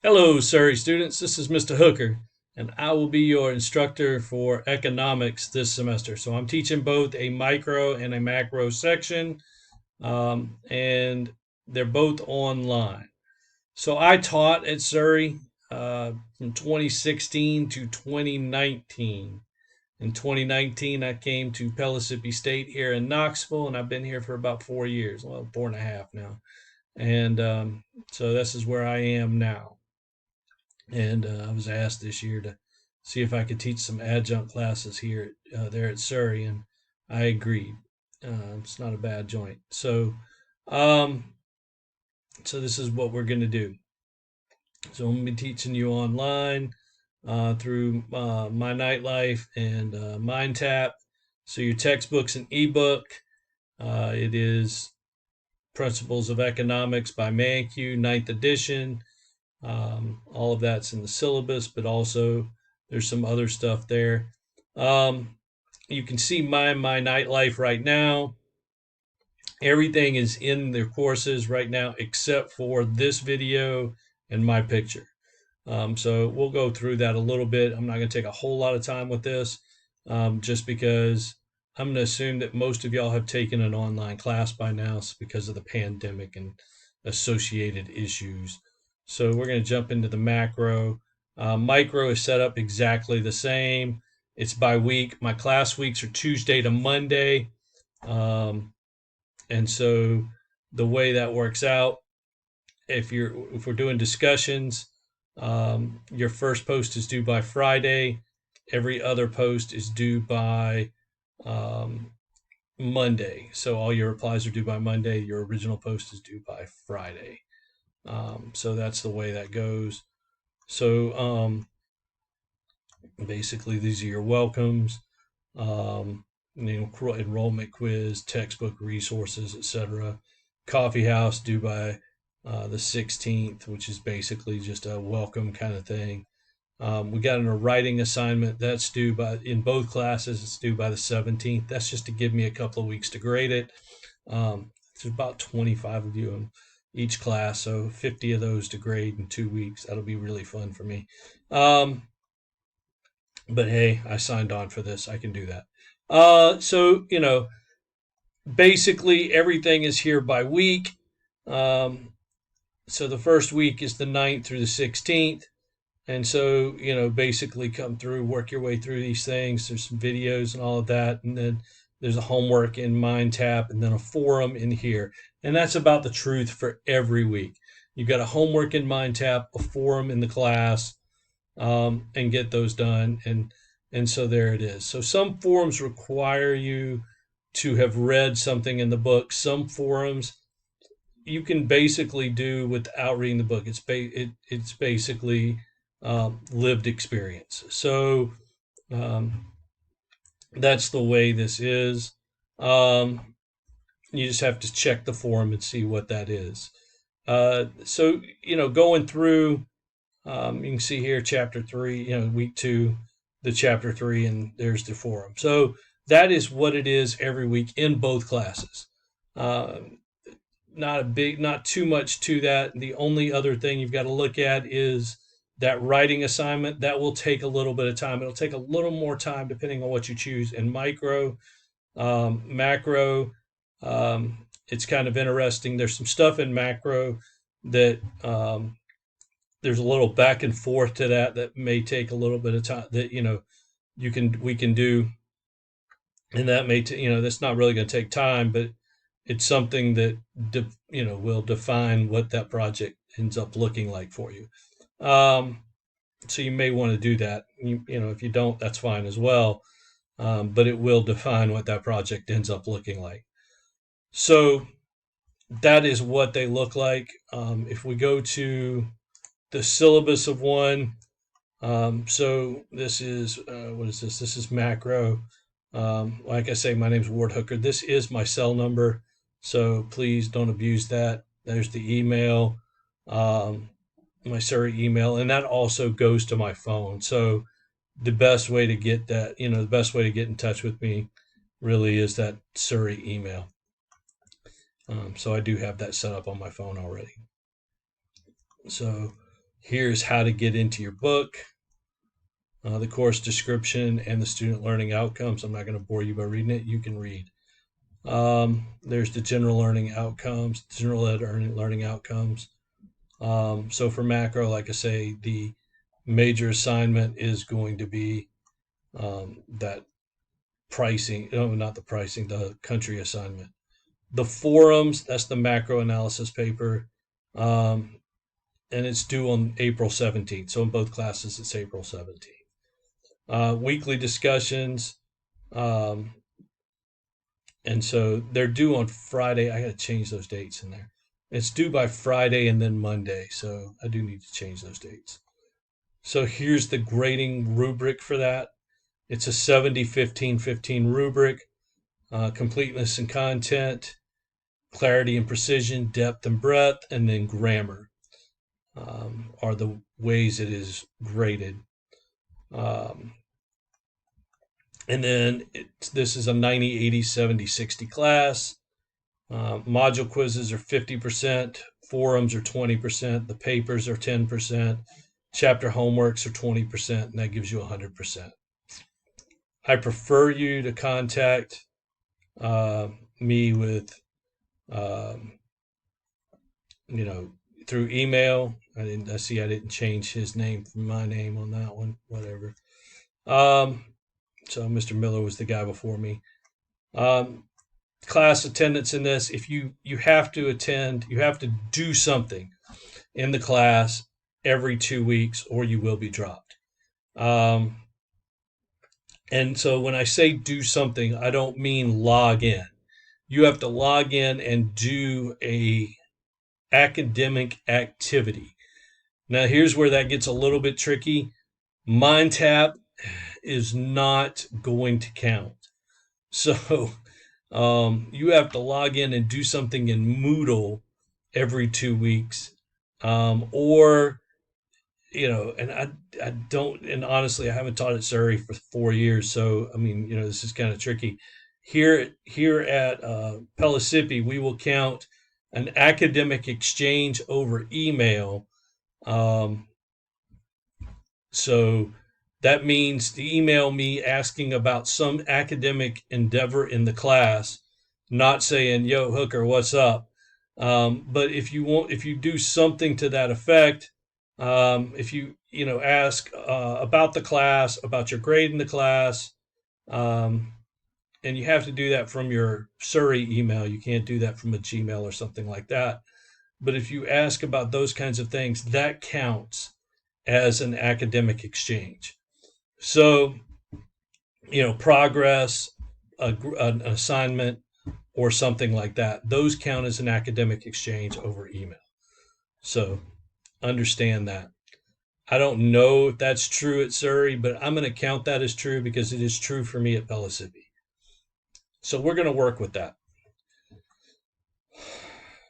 Hello, Surrey students. This is Mr. Hooker, and I will be your instructor for economics this semester. So I'm teaching both a micro and a macro section, and they're both online. So I taught at Surrey from 2016 to 2019. In 2019, I came to Pellissippi State here in Knoxville, and I've been here for about 4 years, well, 4.5 now. And so this is where I am now. And I was asked this year to see if I could teach some adjunct classes here there at Surrey, and I agreed. It's not a bad joint. Um, so this is what we're going to do. So I'm going to be teaching you online through My Nightlife and MindTap. So your textbook's an ebook. It is Principles of Economics by Mankiw, ninth edition. All of that's in the syllabus, but also there's some other stuff there. You can see my nightlife right now. Everything is in their courses right now except for this video and my picture. So we'll go through that a little bit. I'm not going to take a whole lot of time with this, just because I'm going to assume that most of y'all have taken an online class by now because of the pandemic and associated issues. So we're going to jump into the macro. Micro is set up exactly the same. It's by week. My class weeks are Tuesday to Monday. And so the way that works out, if we're doing discussions, your first post is due by Friday. Every other post is due by Monday. So all your replies are due by Monday. Your original post is due by Friday. So that's the way that goes. So basically, these are your welcomes, enrollment quiz, textbook resources, etc. Coffee house due by the 16th, which is basically just a welcome kind of thing. We got a writing assignment that's due by, in both classes, it's due by the 17th. That's just to give me a couple of weeks to grade it. There's about 25 of you in each class, so 50 of those to grade in 2 weeks. That'll be really fun for me. But hey, I signed on for this. I can do that. So, basically everything is here by week. So the first week is the 9th through the 16th. And so, basically come through, work your way through these things. There's some videos and all of that. And then there's a homework in MindTap and then a forum in here. And that's about the truth for every week. You've got a homework in MindTap, a forum in the class, and get those done. And so there it is. So some forums require you to have read something in the book. Some forums you can basically do without reading the book. It's basically lived experience. So that's the way this is. You just have to check the forum and see what that is. So going through, you can see here chapter 3, week 2, the chapter 3, and there's the forum. So that is what it is every week in both classes. Not too much to that. The only other thing you've got to look at is that writing assignment. That will take a little bit of time. It'll take a little more time depending on what you choose in micro. Macro, it's kind of interesting. There's some stuff in macro that there's a little back and forth to that may take a little bit of time that we can do, and that may that's not really going to take time, but it's something that will define what that project ends up looking like for you. So you may want to do that. If you don't, that's fine as well. But it will define what that project ends up looking like. So that is what they look like. If we go to the syllabus of one, so this is what is this? This is macro. Like I say, my name's Ward Hooker. This is my cell number, so please don't abuse that. There's the email, my Surrey email, and that also goes to my phone. So the best way to get that, the best way to get in touch with me really is that Surrey email. So I do have that set up on my phone already. So Here's how to get into your book, the course description, and the student learning outcomes. I'm not going to bore you by reading it. You can read. There's the general learning outcomes, general ed learning outcomes. So for macro, like I say, the major assignment is going to be that pricing, no, not the pricing, the country assignment. The forums, that's the macro analysis paper. And it's due on April 17th. So in both classes, it's April 17th. Weekly discussions. And so they're due on Friday. I got to change those dates in there. It's due by Friday and then Monday. So I do need to change those dates. So here's the grading rubric for that. It's a 70-15-15 rubric. Completeness and content, clarity and precision, depth and breadth, and then grammar are the ways it is graded. And then this is a 90, 80, 70, 60 class. Module quizzes are 50%, forums are 20%, the papers are 10%, chapter homeworks are 20%, and that gives you 100%. I prefer you to contact me with, through email. I didn't change his name from my name on that one, whatever. So Mr. Miller was the guy before me. Class attendance in this, if you have to attend, you have to do something in the class every 2 weeks or you will be dropped. And so when I say do something, I don't mean log in. You have to log in and do a academic activity. Now here's where that gets a little bit tricky. MindTap is not going to count. So you have to log in and do something in Moodle every 2 weeks. Or, and I don't, and honestly, I haven't taught at Surry for 4 years. So, I mean, this is kind of tricky. Here at Pellissippi, we will count an academic exchange over email. So that means to email me asking about some academic endeavor in the class, not saying, yo, Hooker, what's up? But if you do something to that effect, if you ask about the class, about your grade in the class, and you have to do that from your Surry email. You can't do that from a Gmail or something like that. But if you ask about those kinds of things, that counts as an academic exchange. So, progress, an assignment, or something like that, those count as an academic exchange over email. So understand that. I don't know if that's true at Surry, but I'm going to count that as true because it is true for me at Pellissippi. So we're going to work with that.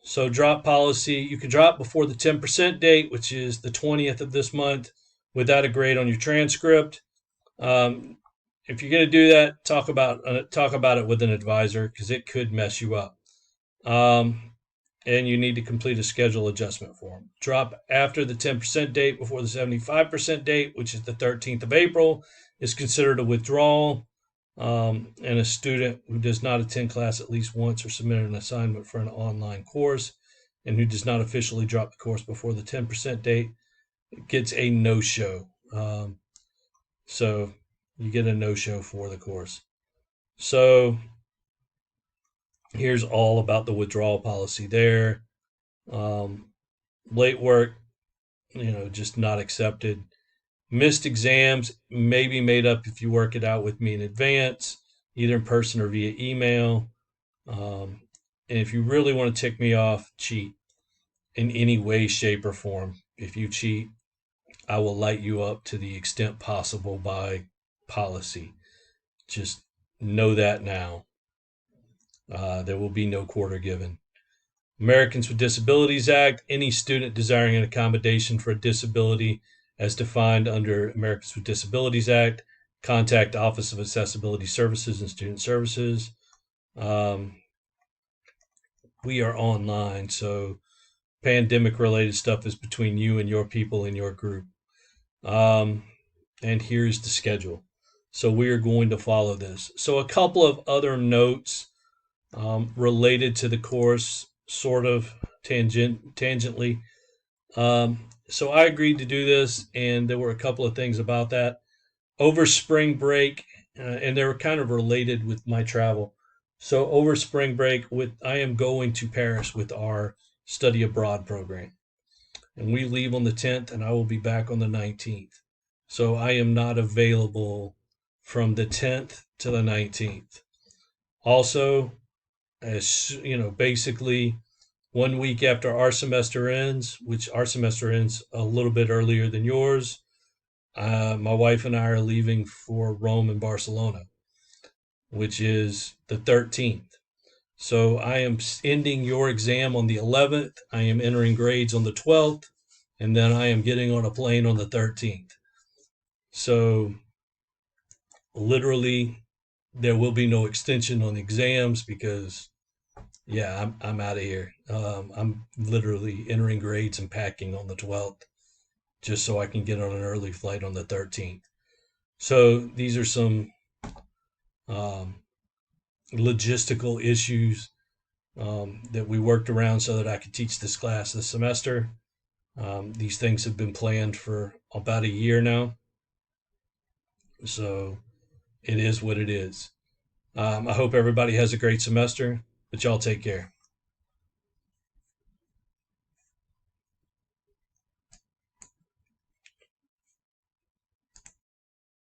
So drop policy, you can drop before the 10% date, which is the 20th of this month, without a grade on your transcript. If you're going to do that, talk about it with an advisor because it could mess you up. And you need to complete a schedule adjustment form. Drop after the 10% date before the 75% date, which is the 13th of April, is considered a withdrawal. And a student who does not attend class at least once or submit an assignment for an online course and who does not officially drop the course before the 10% date gets a no-show. So you get a no-show for the course. So here's all about the withdrawal policy there. Late work, just not accepted. Missed exams may be made up if you work it out with me in advance, either in person or via email. And if you really want to tick me off, cheat in any way, shape, or form. If you cheat, I will light you up to the extent possible by policy. Just know that now. There will be no quarter given. Americans with Disabilities Act, any student desiring an accommodation for a disability as defined under Americans with Disabilities Act, contact Office of Accessibility Services and Student Services. We are online, so pandemic related stuff is between you and your people in your group. Um, and here's the schedule. So we are going to follow this. So a couple of other notes related to the course, sort of tangentially. So I agreed to do this, and there were a couple of things about that over spring break, and they were kind of related with my travel. So over spring break, I am going to Paris with our study abroad program, and we leave on the 10th, and I will be back on the 19th. So I am not available from the 10th to the 19th. Also, as you know, basically 1 week after our semester ends, which our semester ends a little bit earlier than yours, my wife and I are leaving for Rome and Barcelona, which is the 13th. So I am ending your exam on the 11th. I am entering grades on the 12th, and then I am getting on a plane on the 13th. So literally, there will be no extension on the exams because, yeah, I'm out of here. I'm literally entering grades and packing on the 12th just so I can get on an early flight on the 13th. So these are some um, logistical issues that we worked around so that I could teach this class this semester. These things have been planned for about a year now. So it is what it is. I hope everybody has a great semester, but y'all take care.